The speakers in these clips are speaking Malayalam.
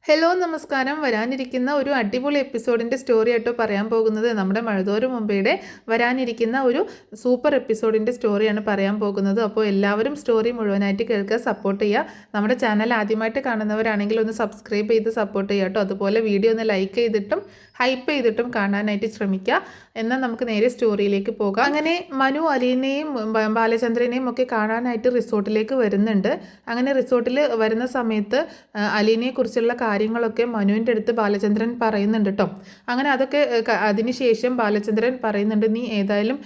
ഹലോ നമസ്കാരം. വരാനിരിക്കുന്ന ഒരു അടിപൊളി എപ്പിസോഡിൻ്റെ സ്റ്റോറി ആയിട്ടോ പറയാൻ പോകുന്നത്. നമ്മുടെ മഴതോരും മുമ്പയുടെ വരാനിരിക്കുന്ന ഒരു സൂപ്പർ എപ്പിസോഡിൻ്റെ സ്റ്റോറിയാണ് പറയാൻ പോകുന്നത്. അപ്പോൾ എല്ലാവരും സ്റ്റോറി മുഴുവനായിട്ട് കേൾക്കുക, സപ്പോർട്ട് ചെയ്യുക. നമ്മുടെ ചാനൽ ആദ്യമായിട്ട് കാണുന്നവരാണെങ്കിൽ ഒന്ന് സബ്സ്ക്രൈബ് ചെയ്ത് സപ്പോർട്ട് ചെയ്യുക കേട്ടോ. അതുപോലെ വീഡിയോ ഒന്ന് ലൈക്ക് ചെയ്തിട്ടും ഹൈപ്പ് ചെയ്തിട്ടും കാണാനായിട്ട് ശ്രമിക്കുക. എന്നാൽ നമുക്ക് നേരെ സ്റ്റോറിയിലേക്ക് പോകാം. അങ്ങനെ മനു അലീനയും ബാലചന്ദ്രനെയും ഒക്കെ കാണാനായിട്ട് റിസോർട്ടിലേക്ക് വരുന്നുണ്ട്. അങ്ങനെ റിസോർട്ടിൽ വരുന്ന സമയത്ത് അലീനയെക്കുറിച്ചുള്ള കാര്യങ്ങളൊക്കെ മനുവിൻ്റെ അടുത്ത് ബാലചന്ദ്രൻ പറയുന്നുണ്ട് കേട്ടോ. അങ്ങനെ അതൊക്കെ അതിനുശേഷം ബാലചന്ദ്രൻ പറയുന്നുണ്ട്, നീ ഏതായാലും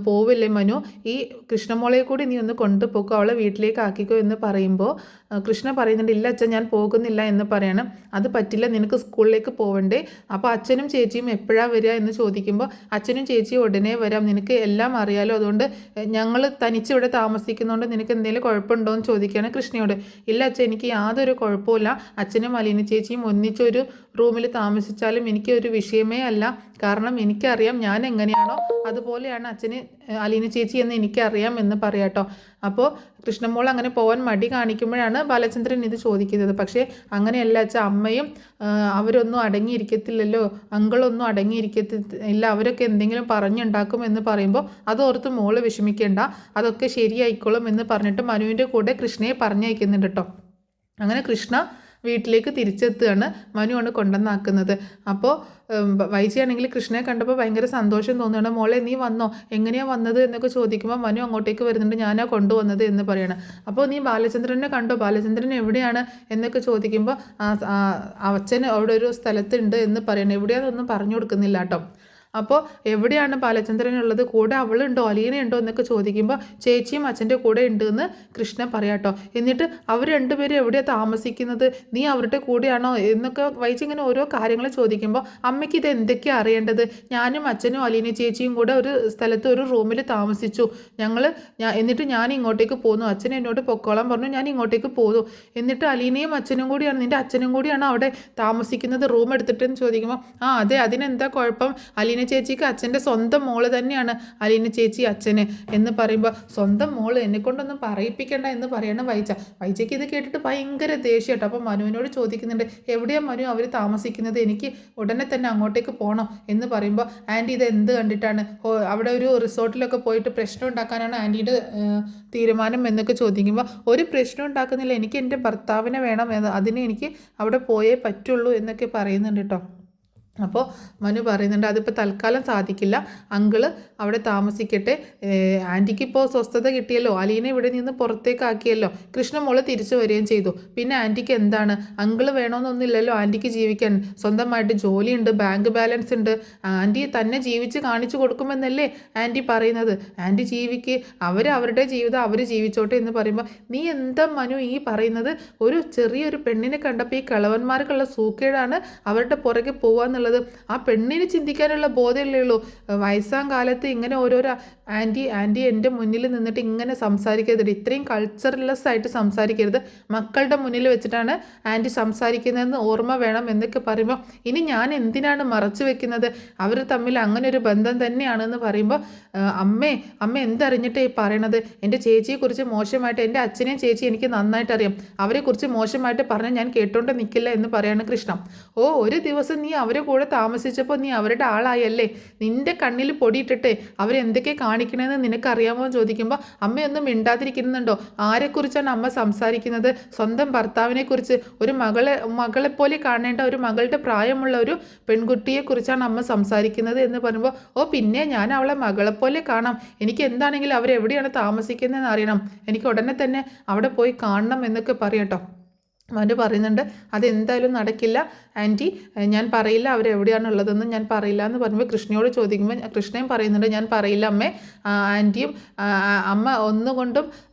പോവില്ലേ മനു, ഈ കൃഷ്ണമോളെ കൂടി നീ ഒന്ന് കൊണ്ടുപോക്കോ, അവളെ വീട്ടിലേക്ക് ആക്കിക്കോ എന്ന് പറയുമ്പോൾ കൃഷ്ണ പറയുന്നുണ്ട്, ഇല്ല അച്ഛൻ ഞാൻ പോകുന്നില്ല എന്ന് പറയണം. അത് പറ്റില്ല, നിനക്ക് സ്കൂളിലേക്ക് പോവണ്ടേ. അപ്പോൾ അച്ഛനും ചേച്ചിയും എപ്പോഴാണ് വരിക എന്ന് ചോദിക്കുമ്പോൾ അച്ഛനും ചേച്ചിയും ഉടനെ വരാം, നിനക്ക് എല്ലാം അറിയാലോ, അതുകൊണ്ട് ഞങ്ങൾ തനിച്ചിവിടെ താമസിക്കുന്നതുകൊണ്ട് നിനക്ക് എന്തെങ്കിലും കുഴപ്പമുണ്ടോ എന്ന് ചോദിക്കുകയാണ് കൃഷ്ണയോട്. ഇല്ല അച്ഛൻ, എനിക്ക് യാതൊരു കുഴപ്പമില്ല, അച്ഛനും അലീന ചേച്ചിയും ഒന്നിച്ചൊരു റൂമിൽ താമസിച്ചാലും എനിക്കൊരു വിഷയമേ അല്ല. കാരണം എനിക്കറിയാം ഞാൻ എങ്ങനെയാണോ അതുപോലെയാണ് അച്ഛന് അലീന ചേച്ചി എന്ന് എനിക്കറിയാം എന്ന് പറയാട്ടോ. അപ്പോൾ കൃഷ്ണമോൾ അങ്ങനെ പോകാൻ മടി കാണിക്കുമ്പോഴാണ് ബാലചന്ദ്രൻ ഇത് ചോദിക്കുന്നത്. പക്ഷേ അങ്ങനെയല്ല അച്ഛ, അമ്മയും അവരൊന്നും അടങ്ങിയിരിക്കത്തില്ലല്ലോ, അങ്കിളൊന്നും അടങ്ങിയിരിക്കത്തില്ല, അവരൊക്കെ എന്തെങ്കിലും പറഞ്ഞുണ്ടാക്കും എന്ന് പറയുമ്പോൾ അതോർത്ത് മോള് വിഷമിക്കേണ്ട, അതൊക്കെ ശരിയായിക്കോളും എന്ന് പറഞ്ഞിട്ട് മനുവിൻ്റെ കൂടെ കൃഷ്ണയെ പറഞ്ഞയക്കുന്നുണ്ട് കേട്ടോ. അങ്ങനെ കൃഷ്ണ വീട്ടിലേക്ക് തിരിച്ചെത്തുകയാണ്, മനുവാണ് കൊണ്ടുവന്നാക്കുന്നത്. അപ്പോൾ വൈജിയാണെങ്കിൽ കൃഷ്ണയെ കണ്ടപ്പോൾ ഭയങ്കര സന്തോഷം തോന്നുകയാണ്. മോളെ നീ വന്നോ, എങ്ങനെയാണ് വന്നത് എന്നൊക്കെ ചോദിക്കുമ്പോൾ മനു അങ്ങോട്ടേക്ക് വരുന്നുണ്ട്, ഞാനാ കൊണ്ടുവന്നത് എന്ന് പറയണം. അപ്പോൾ നീ ബാലചന്ദ്രനെ കണ്ടോ, ബാലചന്ദ്രൻ എവിടെയാണ് എന്നൊക്കെ ചോദിക്കുമ്പോൾ അച്ഛൻ അവിടെ ഒരു സ്ഥലത്തുണ്ട് എന്ന് പറയണം. എവിടെയാണെന്നൊന്നും പറഞ്ഞു കൊടുക്കുന്നില്ല കേട്ടോ. അപ്പോൾ എവിടെയാണ് ബാലചന്ദ്രനുള്ളത്, കൂടെ അവളുണ്ടോ അലീനയുണ്ടോ എന്നൊക്കെ ചോദിക്കുമ്പോൾ ചേച്ചിയും അച്ഛൻ്റെ കൂടെ ഉണ്ട് എന്ന് കൃഷ്ണൻ പറയാട്ടോ. എന്നിട്ട് അവർ രണ്ടുപേരും എവിടെയാണ് താമസിക്കുന്നത്, നീ അവരുടെ കൂടെയാണോ എന്നൊക്കെ വൈജി ഇങ്ങനെ ഓരോ കാര്യങ്ങൾ ചോദിക്കുമ്പോൾ അമ്മയ്ക്ക് ഇത് എന്തൊക്കെയാണ് അറിയേണ്ടത്, ഞാനും അച്ഛനും അലീന ചേച്ചിയും കൂടെ ഒരു സ്ഥലത്ത് ഒരു റൂമിൽ താമസിച്ചു, എന്നിട്ട് ഞാൻ ഇങ്ങോട്ടേക്ക് പോന്നു, അച്ഛൻ എന്നോട് പൊക്കോളാൻ പറഞ്ഞു, ഞാൻ ഇങ്ങോട്ടേക്ക് പോന്നു, എന്നിട്ട് അലീനയും അച്ഛനും കൂടിയാണ്, നിൻ്റെ അച്ഛനും കൂടിയാണ് അവിടെ താമസിക്കുന്നത് റൂം എടുത്തിട്ടെന്ന് ചോദിക്കുമ്പോൾ അതെ, അതിനെന്താ കുഴപ്പം, അലീന ചേച്ചിക്ക് അച്ഛൻ്റെ സ്വന്തം മോള് തന്നെയാണ് അലീന ചേച്ചി അച്ഛന് എന്ന് പറയുമ്പോൾ സ്വന്തം മോള് എന്നെ കൊണ്ടൊന്നും പറയിപ്പിക്കണ്ട എന്ന് പറയണം വൈജയ്ക്ക് ഇത് കേട്ടിട്ട് ഭയങ്കര ദേഷ്യം കേട്ടോ. അപ്പോൾ മനുവിനോട് ചോദിക്കുന്നുണ്ട്, എവിടെയാണ് മനു അവർ താമസിക്കുന്നത്, എനിക്ക് ഉടനെ തന്നെ അങ്ങോട്ടേക്ക് പോകണം എന്ന് പറയുമ്പോൾ ആൻറ്റി ഇത് എന്ത് കണ്ടിട്ടാണ്, അവിടെ ഒരു റിസോർട്ടിലൊക്കെ പോയിട്ട് പ്രശ്നം ഉണ്ടാക്കാനാണ് ആൻറ്റിയുടെ തീരുമാനം എന്നൊക്കെ ചോദിക്കുമ്പോൾ ഒരു പ്രശ്നം ഉണ്ടാക്കുന്നില്ല, എനിക്ക് എൻ്റെ ഭർത്താവിനെ വേണം, അതിന് എനിക്ക് അവിടെ പോയേ പറ്റുള്ളൂ എന്നൊക്കെ പറയുന്നുണ്ട് കേട്ടോ. അപ്പോൾ മനു പറയുന്നുണ്ട്, അതിപ്പോൾ തൽക്കാലം സാധിക്കില്ല, അങ്കിള് അവിടെ താമസിക്കട്ടെ, ആൻറ്റിക്ക് ഇപ്പോൾ സ്വസ്ഥത കിട്ടിയല്ലോ, അലീനെ ഇവിടെ നിന്ന് പുറത്തേക്കാക്കിയല്ലോ, കൃഷ്ണമോള് തിരിച്ചു വരികയും ചെയ്തു, പിന്നെ ആൻറ്റിക്ക് എന്താണ്, അങ്കിള് വേണമെന്നൊന്നുമില്ലല്ലോ ആൻറ്റിക്ക് ജീവിക്കാൻ, സ്വന്തമായിട്ട് ജോലിയുണ്ട്, ബാങ്ക് ബാലൻസ് ഉണ്ട്, ആൻറ്റി തന്നെ ജീവിച്ച് കാണിച്ചു കൊടുക്കുമെന്നല്ലേ ആൻറ്റി പറയുന്നത്, ആൻറ്റി ജീവിക്ക്, അവരുടെ ജീവിതം അവർ ജീവിച്ചോട്ടെ എന്ന് പറയുമ്പോൾ നീ എന്താ മനു ഈ പറയുന്നത്, ഒരു ചെറിയൊരു പെണ്ണിനെ കണ്ടപ്പോൾ ഈ കളവന്മാർക്കുള്ള സൂക്കേടാണ് അവരുടെ പുറകെ പോവാന്നുള്ളത്, ആ പെണ്ണിന് ചിന്തിക്കാനുള്ള ബോധമല്ലേ ഉള്ളൂ, വയസ്സാം കാലത്ത് ഇങ്ങനെ ഓരോരോ ആൻറ്റി എൻ്റെ മുന്നിൽ നിന്നിട്ട് ഇങ്ങനെ സംസാരിക്കരുത്, ഇത്രയും കൾച്ചർലെസ് ആയിട്ട് സംസാരിക്കരുത്, മക്കളുടെ മുന്നിൽ വെച്ചിട്ടാണ് ആൻറ്റി സംസാരിക്കുന്നതെന്ന് ഓർമ്മ വേണം എന്നൊക്കെ പറയുമ്പോൾ ഇനി ഞാൻ എന്തിനാണ് മറച്ചു വെക്കുന്നത്, അവർ തമ്മിൽ അങ്ങനെ ഒരു ബന്ധം തന്നെയാണെന്ന് പറയുമ്പോൾ അമ്മ എന്തറിഞ്ഞിട്ടേ ഈ പറയണത്, എൻ്റെ ചേച്ചിയെക്കുറിച്ച് മോശമായിട്ട്, എൻ്റെ അച്ഛനെയും ചേച്ചി എനിക്ക് നന്നായിട്ട് അറിയാം, അവരെക്കുറിച്ച് മോശമായിട്ട് പറഞ്ഞാൽ ഞാൻ കേട്ടോണ്ട് നിൽക്കില്ല എന്ന് പറയാണ് കൃഷ്ണ. ഒരു ദിവസം നീ അവരെ കൂടെ താമസിച്ചപ്പോൾ നീ അവരുടെ ആളായല്ലേ, നിന്റെ കണ്ണിൽ പൊടിയിട്ടിട്ട് അവരെന്തൊക്കെ കാണിക്കണമെന്ന് നിനക്കറിയാമോ എന്ന് ചോദിക്കുമ്പോൾ അമ്മയൊന്നും മിണ്ടാതിരിക്കുന്നുണ്ടോ, ആരെക്കുറിച്ചാണ് അമ്മ സംസാരിക്കുന്നത്, സ്വന്തം ഭർത്താവിനെക്കുറിച്ച്, ഒരു മകളെപ്പോലെ കാണേണ്ട ഒരു മകളുടെ പ്രായമുള്ള ഒരു പെൺകുട്ടിയെക്കുറിച്ചാണ് അമ്മ സംസാരിക്കുന്നത് എന്ന് പറയുമ്പോൾ പിന്നെ ഞാൻ അവളെ മകളെപ്പോലെ കാണാം, എനിക്ക് എന്താണെങ്കിലും അവരെവിടെയാണ് താമസിക്കുന്നതെന്ന് അറിയണം, എനിക്ക് ഉടനെ തന്നെ അവിടെ പോയി കാണണം എന്നൊക്കെ പറയട്ടോ. അവൻ്റെ പറയുന്നുണ്ട്, അതെന്തായാലും നടക്കില്ല ആൻറ്റി, ഞാൻ പറയില്ല അവരെവിടെയാണുള്ളതെന്ന് ഞാൻ പറയില്ല എന്ന് പറയുമ്പോൾ കൃഷ്ണയോട് ചോദിക്കുമ്പോൾ കൃഷ്ണയും പറയുന്നുണ്ട്, ഞാൻ പറയില്ല അമ്മേ, ആൻറ്റിയും അമ്മ ഒന്നുകൊണ്ടും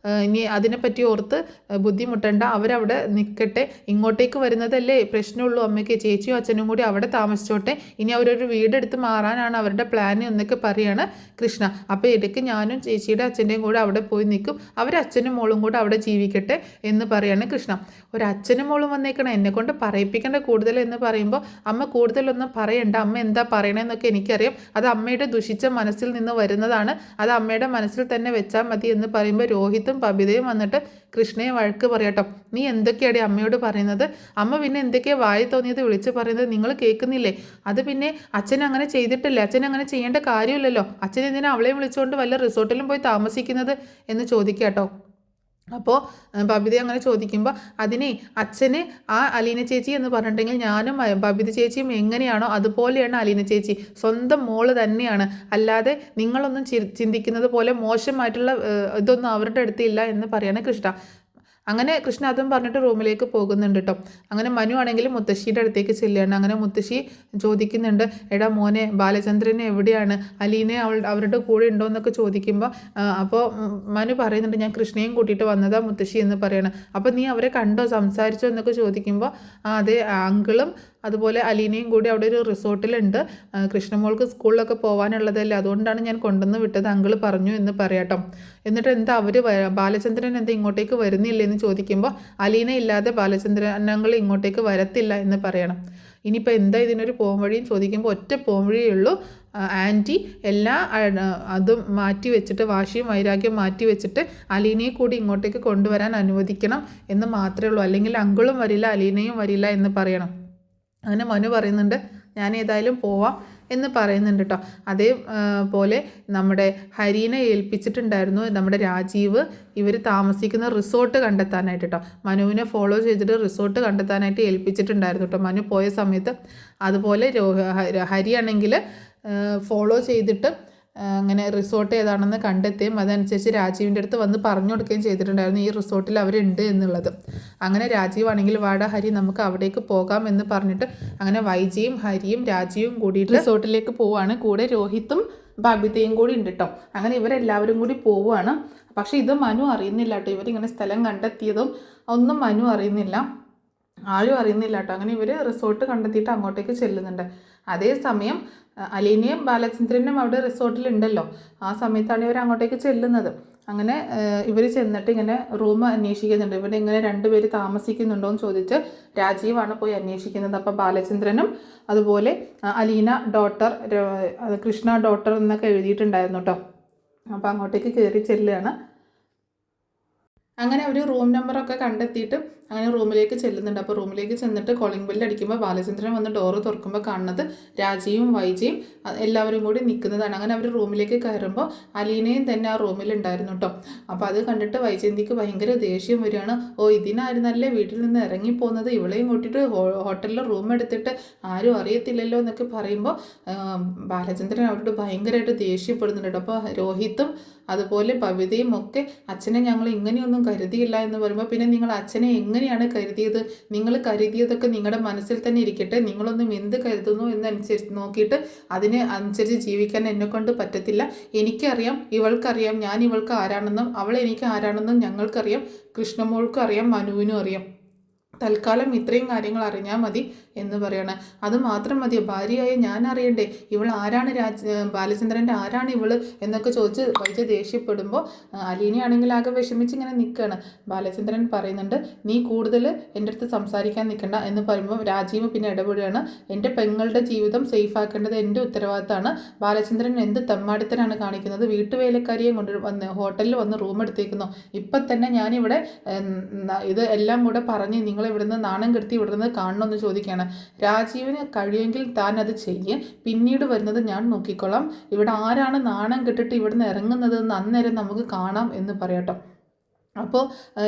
ഇനി അതിനെപ്പറ്റി ഓർത്ത് ബുദ്ധിമുട്ടണ്ട, അവരവിടെ നിൽക്കട്ടെ, ഇങ്ങോട്ടേക്ക് വരുന്നതല്ലേ പ്രശ്നമുള്ളൂ അമ്മയ്ക്ക്, ചേച്ചിയും അച്ഛനും കൂടി അവിടെ താമസിച്ചോട്ടെ, ഇനി അവരൊരു വീടെടുത്ത് മാറാനാണ് അവരുടെ പ്ലാൻ എന്നൊക്കെ പറയാണ് കൃഷ്ണ. അപ്പോൾ ഇടയ്ക്ക് ഞാനും ചേച്ചിയുടെ അച്ഛൻ്റെയും കൂടെ അവിടെ പോയി നിൽക്കും, അവരച്ഛനും മോളും കൂടെ അവിടെ ജീവിക്കട്ടെ എന്ന് പറയാണ് കൃഷ്ണ. ഒരു അച്ഛനും മോളും വന്നേക്കണം, എന്നെക്കൊണ്ട് പറയിപ്പിക്കേണ്ട കൂടുതൽ എന്ന് പറയുമ്പോൾ അമ്മ കൂടുതലൊന്നും പറയണ്ട, അമ്മ എന്താ പറയണമെന്നൊക്കെ എനിക്കറിയാം, അത് അമ്മയുടെ ദുഷിച്ച മനസ്സിൽ നിന്ന് വരുന്നതാണ്, അത് അമ്മയുടെ മനസ്സിൽ തന്നെ വെച്ചാൽ മതി എന്ന് പറയുമ്പോൾ രോഹിത്തും ബബിതയും വന്നിട്ട് കൃഷ്ണയെ വഴക്ക് പറയട്ടോ. നീ എന്തൊക്കെയാണ് അമ്മയോട് പറയുന്നത്? അമ്മ പിന്നെ എന്തൊക്കെയാണ് വായി തോന്നിയത് വിളിച്ച് പറയുന്നത് നിങ്ങൾ കേൾക്കുന്നില്ലേ? അത് പിന്നെ അച്ഛൻ അങ്ങനെ ചെയ്തിട്ടില്ല, അച്ഛൻ അങ്ങനെ ചെയ്യേണ്ട കാര്യമില്ലല്ലോ, അച്ഛൻ എന്തിനാ അവളെയും വിളിച്ചുകൊണ്ട് വല്ല റിസോർട്ടിലും പോയി താമസിക്കുന്നത് എന്ന് ചോദിക്കാട്ടോ. അപ്പോൾ ബബിത അങ്ങനെ ചോദിക്കുമ്പോൾ അതിനെ അച്ഛന് ആ അലീന ചേച്ചി എന്ന് പറഞ്ഞിട്ടുണ്ടെങ്കിൽ ഞാനും ബബിത ചേച്ചിയും എങ്ങനെയാണോ അതുപോലെയാണ് അലീന ചേച്ചി, സ്വന്തം മോള് തന്നെയാണ്, അല്ലാതെ നിങ്ങളൊന്നും ചിന്തിക്കുന്നത് പോലെ മോശമായിട്ടുള്ള ഇതൊന്നും അവരുടെ അടുത്തില്ല എന്ന് പറയാണ് കൃഷ്ണ. അങ്ങനെ കൃഷ്ണ അതും പറഞ്ഞിട്ട് റൂമിലേക്ക് പോകുന്നുണ്ട് കേട്ടോ. അങ്ങനെ മനു ആണെങ്കിൽ മുത്തശ്ശിയുടെ അടുത്തേക്ക് ചെല്ലുകയാണ്. അങ്ങനെ മുത്തശ്ശി ചോദിക്കുന്നുണ്ട്, എടാ മോനെ ബാലചന്ദ്രനെ എവിടെയാണ്, അലീനെ അവരുടെ കൂടെ ഉണ്ടോ എന്നൊക്കെ ചോദിക്കുമ്പോൾ അപ്പോൾ മനു പറയുന്നുണ്ട്, ഞാൻ കൃഷ്ണയും കൂട്ടിയിട്ട് വന്നതാ മുത്തശ്ശി എന്ന് പറയണം. അപ്പോൾ നീ അവരെ കണ്ടോ, സംസാരിച്ചോ എന്നൊക്കെ ചോദിക്കുമ്പോൾ അതെ അങ്കിളും അതുപോലെ അലീനയും കൂടി അവിടെ ഒരു റിസോർട്ടിലുണ്ട്, കൃഷ്ണമോൾക്ക് സ്കൂളിലൊക്കെ പോകാനുള്ളതല്ലേ, അതുകൊണ്ടാണ് ഞാൻ കൊണ്ടുവന്ന് വിട്ടത്, അങ്കിൾ പറഞ്ഞു എന്ന് പറയാട്ടോ. എന്നിട്ട് എന്താ അവർ ബാലചന്ദ്രൻ എന്താ ഇങ്ങോട്ടേക്ക് വരുന്നില്ല എന്ന് ചോദിക്കുമ്പോൾ അലീന ഇല്ലാതെ ബാലചന്ദ്രൻ അങ്കിൾ ഇങ്ങോട്ടേക്ക് വരത്തില്ല എന്ന് പറയണം. ഇനിയിപ്പോൾ എന്താ ഇതിനൊരു പോംവഴിയും ചോദിക്കുമ്പോൾ ഒറ്റ പോംവഴിയേ ഉള്ളൂ, ആൻറ്റി എല്ലാ അതും മാറ്റി വെച്ചിട്ട്, വാശിയും വൈരാഗ്യം മാറ്റി വെച്ചിട്ട് അലീനയെ കൂടി ഇങ്ങോട്ടേക്ക് കൊണ്ടുവരാൻ അനുവദിക്കണം എന്ന് മാത്രമേ ഉള്ളൂ, അല്ലെങ്കിൽ അങ്കിളും വരില്ല അലീനയും വരില്ല എന്ന് പറയണം. അങ്ങനെ മനു പറയുന്നുണ്ട്, ഞാൻ ഏതായാലും പോവാം എന്ന് പറയുന്നുണ്ട് കേട്ടോ. അതേപോലെ നമ്മുടെ ഹരീനെ ഏൽപ്പിച്ചിട്ടുണ്ടായിരുന്നു നമ്മുടെ രാജീവ് ഇവർ താമസിക്കുന്ന റിസോർട്ട് കണ്ടെത്താനായിട്ട് കേട്ടോ. മനുവിനെ ഫോളോ ചെയ്തിട്ട് റിസോർട്ട് കണ്ടെത്താനായിട്ട് ഏൽപ്പിച്ചിട്ടുണ്ടായിരുന്നു കേട്ടോ മനു പോയ സമയത്ത്. അതുപോലെ ഹരിയാണെങ്കിൽ ഫോളോ ചെയ്തിട്ട് അങ്ങനെ റിസോർട്ട് ഏതാണെന്ന് കണ്ടെത്തുകയും അതനുസരിച്ച് രാജീവിൻ്റെ അടുത്ത് വന്ന് പറഞ്ഞു കൊടുക്കുകയും ചെയ്തിട്ടുണ്ടായിരുന്നു ഈ റിസോർട്ടിൽ അവരുണ്ട് എന്നുള്ളത്. അങ്ങനെ രാജീവാണെങ്കിൽ വാടാ ഹരി നമുക്ക് അവിടേക്ക് പോകാം എന്ന് പറഞ്ഞിട്ട് അങ്ങനെ വൈജിയും ഹരിയും രാജീവും കൂടിയിട്ട് റിസോർട്ടിലേക്ക് പോവുകയാണ്. കൂടെ രോഹിത്തും ബബിതയും കൂടി ഉണ്ട് കേട്ടോ. അങ്ങനെ ഇവരെല്ലാവരും കൂടി പോവുകയാണ്. പക്ഷേ ഇത് മനു അറിയുന്നില്ല കേട്ടോ, ഇവരിങ്ങനെ സ്ഥലം കണ്ടെത്തിയതും ഒന്നും മനു അറിയുന്നില്ല, ആരും അറിയുന്നില്ല കേട്ടോ. അങ്ങനെ ഇവർ റിസോർട്ട് കണ്ടെത്തിയിട്ട് അങ്ങോട്ടേക്ക് ചെല്ലുന്നുണ്ട്. അതേസമയം അലീനയും ബാലചന്ദ്രനും അവിടെ റിസോർട്ടിലുണ്ടല്ലോ, ആ സമയത്താണ് ഇവർ അങ്ങോട്ടേക്ക് ചെല്ലുന്നത്. അങ്ങനെ ഇവർ ചെന്നിട്ട് ഇങ്ങനെ റൂം അന്വേഷിക്കുന്നുണ്ട്. ഇവിടെ ഇങ്ങനെ രണ്ടുപേര് താമസിക്കുന്നുണ്ടോ എന്ന് ചോദിച്ച് രാജീവാണ് പോയി അന്വേഷിക്കുന്നത്. അപ്പോൾ ബാലചന്ദ്രനും അതുപോലെ അലീന ഡോട്ടർ, കൃഷ്ണ ഡോട്ടർ എന്നൊക്കെ എഴുതിയിട്ടുണ്ടായിരുന്നു കേട്ടോ. അപ്പോൾ അങ്ങോട്ടേക്ക് കയറി ചെല്ലുകയാണ്. അങ്ങനെ അവർ റൂം നമ്പറൊക്കെ കണ്ടെത്തിയിട്ട് അങ്ങനെ റൂമിലേക്ക് ചെല്ലുന്നുണ്ട്. അപ്പോൾ റൂമിലേക്ക് ചെന്നിട്ട് കോളിംഗ് ബെല്ല് അടിക്കുമ്പോൾ ബാലചന്ദ്രൻ വന്ന് ഡോറ് തുറക്കുമ്പോൾ കാണുന്നത് രാജിയും വൈജിയും എല്ലാവരും കൂടി നിൽക്കുന്നതാണ്. അങ്ങനെ അവർ റൂമിലേക്ക് കയറുമ്പോൾ അലീനയും തന്നെ ആ റൂമിലുണ്ടായിരുന്നു കേട്ടോ. അപ്പോൾ അത് കണ്ടിട്ട് വൈജയന്തിക്ക് ഭയങ്കര ദേഷ്യം വരികയാണ്. ഇതിനായിരുന്നല്ലേ വീട്ടിൽ നിന്ന് ഇറങ്ങിപ്പോകുന്നത്, ഇവളെയും കൂട്ടിയിട്ട് ഹോട്ടലിൽ റൂം എടുത്തിട്ട് ആരും അറിയത്തില്ലല്ലോ എന്നൊക്കെ പറയുമ്പോൾ ബാലചന്ദ്രൻ അവരോട് ഭയങ്കരമായിട്ട് ദേഷ്യപ്പെടുന്നുണ്ട് കേട്ടോ. അപ്പോൾ രോഹിത്തും അതുപോലെ ബബിതയും ഒക്കെ അച്ഛനെ ഞങ്ങൾ ഇങ്ങനെയൊന്നും കരുതിയില്ല എന്ന് പറയുമ്പോൾ, പിന്നെ നിങ്ങൾ അച്ഛനെ എങ്ങനെയാണ് കരുതിയത്, നിങ്ങൾ കരുതിയതൊക്കെ നിങ്ങളുടെ മനസ്സിൽ തന്നെ ഇരിക്കട്ടെ, നിങ്ങളൊന്നും എന്ത് കരുതുന്നു എന്നനുസരിച്ച് നോക്കിയിട്ട് അതിന് അനുസരിച്ച് ജീവിക്കാൻ എന്നെക്കൊണ്ട് പറ്റത്തില്ല. എനിക്കറിയാം, ഇവൾക്കറിയാം ഞാൻ ഇവൾക്ക് ആരാണെന്നും അവൾ എനിക്ക് ആരാണെന്നും ഞങ്ങൾക്കറിയാം, കൃഷ്ണമോൾക്കും അറിയാം, മനുവിനും അറിയാം. തൽക്കാലം ഇത്രയും കാര്യങ്ങൾ അറിഞ്ഞാൽ മതി എന്ന് പറയണം. അത് മാത്രം മതിയോ, ഭാര്യയായ ഞാൻ അറിയണ്ടേ, ഇവൾ ആരാണ്, ബാലചന്ദ്രൻ്റെ ആരാണ് ഇവൾ എന്നൊക്കെ ചോദിച്ച് വൈദ്യ ദേഷ്യപ്പെടുമ്പോൾ അലീനയാണെങ്കിൽ ആകെ വിഷമിച്ച് ഇങ്ങനെ നിൽക്കുകയാണ്. ബാലചന്ദ്രൻ പറയുന്നുണ്ട്, നീ കൂടുതൽ എൻ്റെ അടുത്ത് സംസാരിക്കാൻ നിൽക്കണ്ട എന്ന് പറയുമ്പോൾ രാജീവ് പിന്നെ ഇടപെടുകയാണ്. എൻ്റെ പെങ്ങളുടെ ജീവിതം സേഫ് ആക്കേണ്ടത് എൻ്റെ ഉത്തരവാദിത്തമാണ്. ബാലചന്ദ്രൻ എന്ത് തെമ്മാടിത്തരാണ് കാണിക്കുന്നത്, വീട്ടുവേലക്കാരിയെ കൊണ്ട് വന്ന് ഹോട്ടലിൽ വന്ന് റൂം എടുത്തേക്കുന്നു. ഇപ്പം തന്നെ ഞാനിവിടെ ഇത് എല്ലാം കൂടെ പറഞ്ഞ് നിങ്ങൾ ഇവിടുന്ന് നാണം കെടുത്തി ഇവിടുന്ന് കാണണമെന്ന് ചോദിക്കുകയാണ്. രാജീവിന് കഴിയുമെങ്കിൽ താൻ അത് ചെയ്യ്, പിന്നീട് വരുന്നത് ഞാൻ നോക്കിക്കൊള്ളാം, ഇവിടെ ആരാണ് നാണം കെട്ടിട്ട് ഇവിടുന്ന് ഇറങ്ങുന്നത് എന്ന് അന്നേരം നമുക്ക് കാണാം എന്ന് പറയട്ടോ. അപ്പോൾ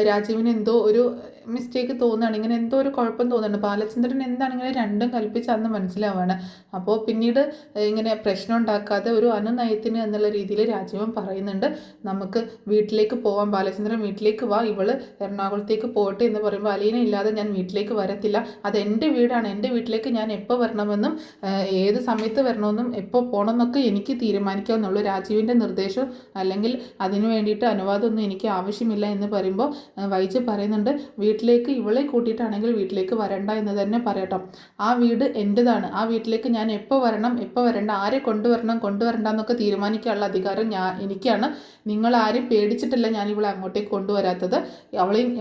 രാജീവിന് എന്തോ ഒരു മിസ്റ്റേക്ക് തോന്നുകയാണ്, ഇങ്ങനെ എന്തോ ഒരു കുഴപ്പം തോന്നുന്നുണ്ട്. ബാലചന്ദ്രൻ എന്താണ് ഇങ്ങനെ രണ്ടും കൽപ്പിച്ച് അന്ന് മനസ്സിലാവുകയാണ്. അപ്പോൾ പിന്നീട് ഇങ്ങനെ പ്രശ്നം ഉണ്ടാക്കാതെ ഒരു അനുനയത്തിന് എന്നുള്ള രീതിയിൽ രാജീവൻ പറയുന്നുണ്ട്, നമുക്ക് വീട്ടിലേക്ക് പോവാം, ബാലചന്ദ്രൻ വീട്ടിലേക്ക് വാ, ഇവള് എറണാകുളത്തേക്ക് പോകട്ടെ എന്ന് പറയുമ്പോൾ അലീന ഇല്ലാതെ ഞാൻ വീട്ടിലേക്ക് വരത്തില്ല, അത് എൻ്റെ വീടാണ്, എൻ്റെ വീട്ടിലേക്ക് ഞാൻ എപ്പോൾ വരണമെന്നും ഏത് സമയത്ത് വരണമെന്നും എപ്പോൾ പോകണമെന്നൊക്കെ എനിക്ക് തീരുമാനിക്കാമെന്നുള്ളൂ. രാജീവിൻ്റെ നിർദ്ദേശം അല്ലെങ്കിൽ അതിനു വേണ്ടിയിട്ട് അനുവാദമൊന്നും എനിക്ക് ആവശ്യമില്ല എന്ന് എന്ന് പറയുമ്പോൾ വൈജി പറയുന്നുണ്ട്, വീട്ടിലേക്ക് ഇവളെ കൂട്ടിയിട്ടാണെങ്കിൽ വീട്ടിലേക്ക് വരണ്ട എന്ന് തന്നെ പറയട്ടോ. ആ വീട് എൻ്റെതാണ്. ആ വീട്ടിലേക്ക് ഞാൻ എപ്പോൾ വരണം എപ്പോൾ വരണ്ട, ആരെ കൊണ്ടുവരണ്ട എന്നൊക്കെ തീരുമാനിക്കാനുള്ള അധികാരം എനിക്കാണ്. നിങ്ങളാരും പേടിച്ചിട്ടല്ല ഞാൻ ഇവളെ അങ്ങോട്ടേക്ക് കൊണ്ടുവരാത്തത്.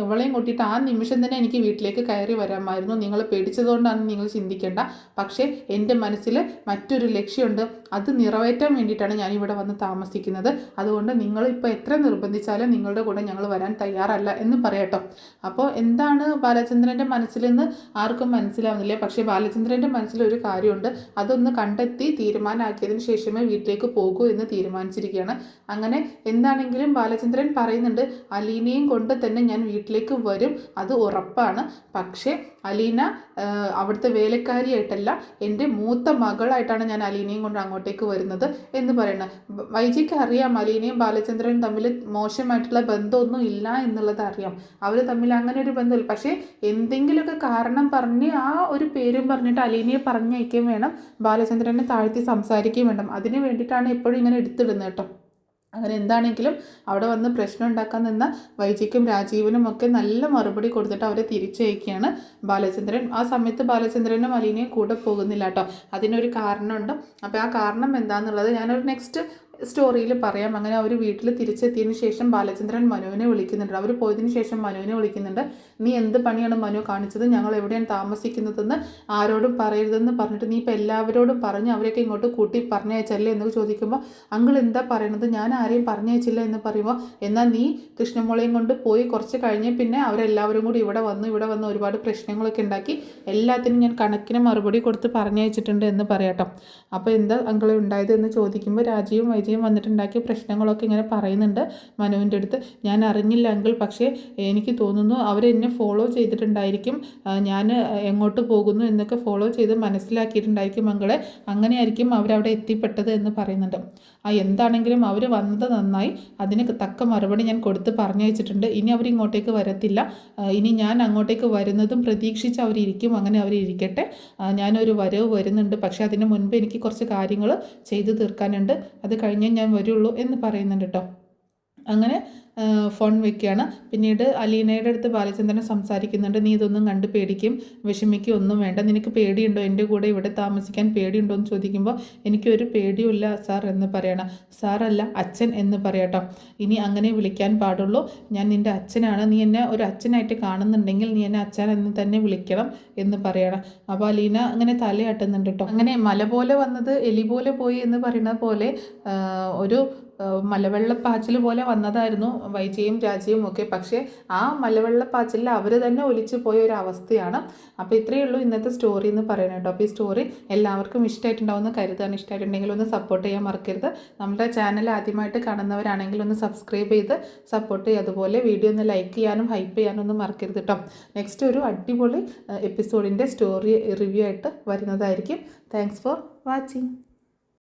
ഇവളെയും കൂട്ടിയിട്ട് ആ നിമിഷം തന്നെ എനിക്ക് വീട്ടിലേക്ക് കയറി വരാമായിരുന്നു. നിങ്ങൾ പേടിച്ചതുകൊണ്ടാണ് നിങ്ങൾ ചിന്തിക്കേണ്ട. പക്ഷേ എൻ്റെ മനസ്സിൽ മറ്റൊരു ലക്ഷ്യമുണ്ട്. അത് നിറവേറ്റാൻ വേണ്ടിയിട്ടാണ് ഞാനിവിടെ വന്ന് താമസിക്കുന്നത്. അതുകൊണ്ട് നിങ്ങളിപ്പോൾ എത്ര നിർബന്ധിച്ചാലും നിങ്ങളുടെ കൂടെ ഞങ്ങൾ വരാൻ തയ്യാറല്ല എന്ന് പറയട്ടോ. അപ്പോൾ എന്താണ് ബാലചന്ദ്രൻ്റെ മനസ്സിലെന്ന് ആർക്കും മനസ്സിലാവുന്നില്ല. പക്ഷേ ബാലചന്ദ്രൻ്റെ മനസ്സിലൊരു കാര്യമുണ്ട്. അതൊന്ന് കണ്ടെത്തി തീരുമാനമാക്കിയതിന് ശേഷമേ വീട്ടിലേക്ക് പോകൂ എന്ന് തീരുമാനിച്ചിരിക്കുകയാണ്. അങ്ങനെ എന്താണെങ്കിലും ബാലചന്ദ്രൻ പറയുന്നുണ്ട്, അലീനയും കൊണ്ട് തന്നെ ഞാൻ വീട്ടിലേക്ക് വരും, അത് ഉറപ്പാണ്. പക്ഷേ അലീന അവിടുത്തെ വേലക്കാരിയായിട്ടല്ല, എൻ്റെ മൂത്ത മകളായിട്ടാണ് ഞാൻ അലീനയും കൊണ്ട് അങ്ങോട്ടേക്ക് വരുന്നത് എന്ന് പറയണം. വൈജിക്ക് അറിയാം അലീനയും ബാലചന്ദ്രനും തമ്മിൽ മോശമായിട്ടുള്ള ബന്ധമൊന്നും ഇല്ല എന്നുള്ളത് അറിയാം. അവർ തമ്മിൽ അങ്ങനെ ഒരു ബന്ധമില്ല. പക്ഷേ എന്തെങ്കിലുമൊക്കെ കാരണം പറഞ്ഞ് ആ ഒരു പേരും പറഞ്ഞിട്ട് അലീനയെ പറഞ്ഞയക്കുകയും വേണം, ബാലചന്ദ്രനെ താഴ്ത്തി സംസാരിക്കുകയും വേണം. അതിന് വേണ്ടിയിട്ടാണ് എപ്പോഴും ഇങ്ങനെ എടുത്തിടുന്നത് കേട്ടോ. അങ്ങനെ എന്താണെങ്കിലും അവിടെ വന്ന് പ്രശ്നം ഉണ്ടാക്കാൻ നിന്ന വൈജിക്കും രാജീവനും ഒക്കെ നല്ല മറുപടി കൊടുത്തിട്ട് അവരെ തിരിച്ചയക്കുകയാണ് ബാലചന്ദ്രൻ. ആ സമയത്ത് ബാലചന്ദ്രനും അലീനയും കൂടെ പോകുന്നില്ല കേട്ടോ. അതിനൊരു കാരണമുണ്ട്. അപ്പോൾ ആ കാരണം എന്താണെന്നുള്ളത് ഞാനൊരു നെക്സ്റ്റ് സ്റ്റോറിയിൽ പറയാം. അങ്ങനെ അവർ വീട്ടിൽ തിരിച്ചെത്തിയതിന് ശേഷം ബാലചന്ദ്രൻ മനുവിനെ വിളിക്കുന്നുണ്ട്. അവർ പോയതിന് ശേഷം മനുവിനെ വിളിക്കുന്നുണ്ട്. നീ എന്ത് പണിയാണ് മനു കാണിച്ചത്? ഞങ്ങൾ എവിടെയാണ് താമസിക്കുന്നതെന്ന് ആരോടും പറയരുതെന്ന് പറഞ്ഞിട്ട് നീ ഇപ്പോൾ എല്ലാവരോടും പറഞ്ഞ് അവരെയൊക്കെ ഇങ്ങോട്ട് കൂട്ടി പറഞ്ഞയച്ചല്ലേ എന്ന് ചോദിക്കുമ്പോൾ അങ്കിൾ എന്താ പറയുന്നത്? ഞാൻ ആരെയും പറഞ്ഞയച്ചില്ല എന്ന് പറയുമ്പോൾ, എന്നാൽ നീ കൃഷ്ണമോളെയും കൊണ്ട് പോയി കുറച്ച് കഴിഞ്ഞ് പിന്നെ അവരെല്ലാവരും കൂടി ഇവിടെ വന്ന് ഒരുപാട് പ്രശ്നങ്ങളൊക്കെ ഉണ്ടാക്കി എല്ലാത്തിനും ഞാൻ കണക്കിന് മറുപടി കൊടുത്ത് പറഞ്ഞയച്ചിട്ടുണ്ട് എന്ന് പറയാട്ടോ. അപ്പോൾ എന്താ അങ്കിൾ ഉണ്ടായത് എന്ന് ചോദിക്കുമ്പോൾ രാജീവും വൈജിയും വന്നിട്ടുണ്ടാക്കിയ പ്രശ്നങ്ങളൊക്കെ ഇങ്ങനെ പറയുന്നുണ്ട് മനുവിൻ്റെ അടുത്ത്. ഞാൻ അറിഞ്ഞില്ല അങ്കിൾ, പക്ഷേ എനിക്ക് തോന്നുന്നു അവരെന്നെ ഫോളോ ചെയ്തിട്ടുണ്ടായിരിക്കും, ഞാൻ എങ്ങോട്ട് പോകുന്നു എന്നൊക്കെ ഫോളോ ചെയ്ത് മനസ്സിലാക്കിയിട്ടുണ്ടായിരിക്കും അങ്കിളെ, അങ്ങനെയായിരിക്കും അവരവിടെ എത്തിപ്പെട്ടത് എന്ന് പറയുന്നുണ്ട്. എന്താണെങ്കിലും അവർ വന്നത് നന്നായി, അതിന് തക്ക മറുപടി ഞാൻ കൊടുത്ത് പറഞ്ഞയച്ചിട്ടുണ്ട്. ഇനി അവരിങ്ങോട്ടേക്ക് വരത്തില്ല. ഇനി ഞാൻ അങ്ങോട്ടേക്ക് വരുന്നതും പ്രതീക്ഷിച്ച് അവരിയ്ക്കും. അങ്ങനെ അവരിയ്ക്കട്ടെ. ഞാനൊരു വരവ് വരുന്നുണ്ട്, പക്ഷേ അതിന് മുൻപ് എനിക്ക് കുറച്ച് കാര്യങ്ങൾ ചെയ്തു തീർക്കാനുണ്ട്, അത് കഴിഞ്ഞേ ഞാൻ വരുള്ളൂ എന്ന് പറയുന്നുണ്ട് കേട്ടോ. അങ്ങനെ ഫോൺ വെക്കുകയാണ്. പിന്നീട് അലീനയുടെ അടുത്ത് ബാലചന്ദ്രൻ സംസാരിക്കുന്നുണ്ട്. നീ ഇതൊന്നും കണ്ട് പേടിക്കും വിഷമിക്കും ഒന്നും വേണ്ട. നിനക്ക് പേടിയുണ്ടോ? എൻ്റെ കൂടെ ഇവിടെ താമസിക്കാൻ പേടിയുണ്ടോ എന്ന് ചോദിക്കുമ്പോൾ എനിക്കൊരു പേടിയുമില്ല സാർ എന്ന് പറയണം. സാറല്ല അച്ഛൻ എന്ന് പറയട്ടോ. ഇനി അങ്ങനെ വിളിക്കാൻ പാടുള്ളൂ. ഞാൻ നിൻ്റെ അച്ഛനാണ്. നീ എന്നെ ഒരു അച്ഛനായിട്ട് കാണുന്നുണ്ടെങ്കിൽ നീ എന്നെ അച്ഛൻ എന്ന് തന്നെ വിളിക്കണം എന്ന് പറയണം. അപ്പോൾ അലീന അങ്ങനെ തലയാട്ടുന്നുണ്ട് കേട്ടോ. അങ്ങനെ മല പോലെ വന്നത് എലി പോലെ പോയി എന്ന് പറയുന്ന പോലെ ഒരു മലവെള്ളപ്പാച്ചിൽ പോലെ വന്നതായിരുന്നു വൈജിയും രാജിയും ഒക്കെ. പക്ഷേ ആ മലവെള്ളപ്പാച്ചിലിൽ അവർ തന്നെ ഒലിച്ചു പോയ ഒരു അവസ്ഥയാണ്. അപ്പോൾ ഇത്രയേ ഉള്ളൂ ഇന്നത്തെ സ്റ്റോറി എന്ന് പറയുന്നത് കേട്ടോ. അപ്പോൾ ഈ സ്റ്റോറി എല്ലാവർക്കും ഇഷ്ടമായിട്ടുണ്ടാവുമെന്ന് കരുതാണ്. ഇഷ്ടമായിട്ടുണ്ടെങ്കിൽ ഒന്ന് സപ്പോർട്ട് ചെയ്യാൻ മറക്കരുത്. നമ്മുടെ ചാനൽ ആദ്യമായിട്ട് കാണുന്നവരാണെങ്കിൽ ഒന്ന് സബ്സ്ക്രൈബ് ചെയ്ത് സപ്പോർട്ട് ചെയ്യുക. അതുപോലെ വീഡിയോ ഒന്ന് ലൈക്ക് ചെയ്യാനും ഹൈപ്പ് ചെയ്യാനും ഒന്നും മറക്കരുത് കേട്ടോ. നെക്സ്റ്റ് ഒരു അടിപൊളി എപ്പിസോഡിൻ്റെ സ്റ്റോറി റിവ്യൂ ആയിട്ട് വരുന്നതായിരിക്കും. Thanks for watching.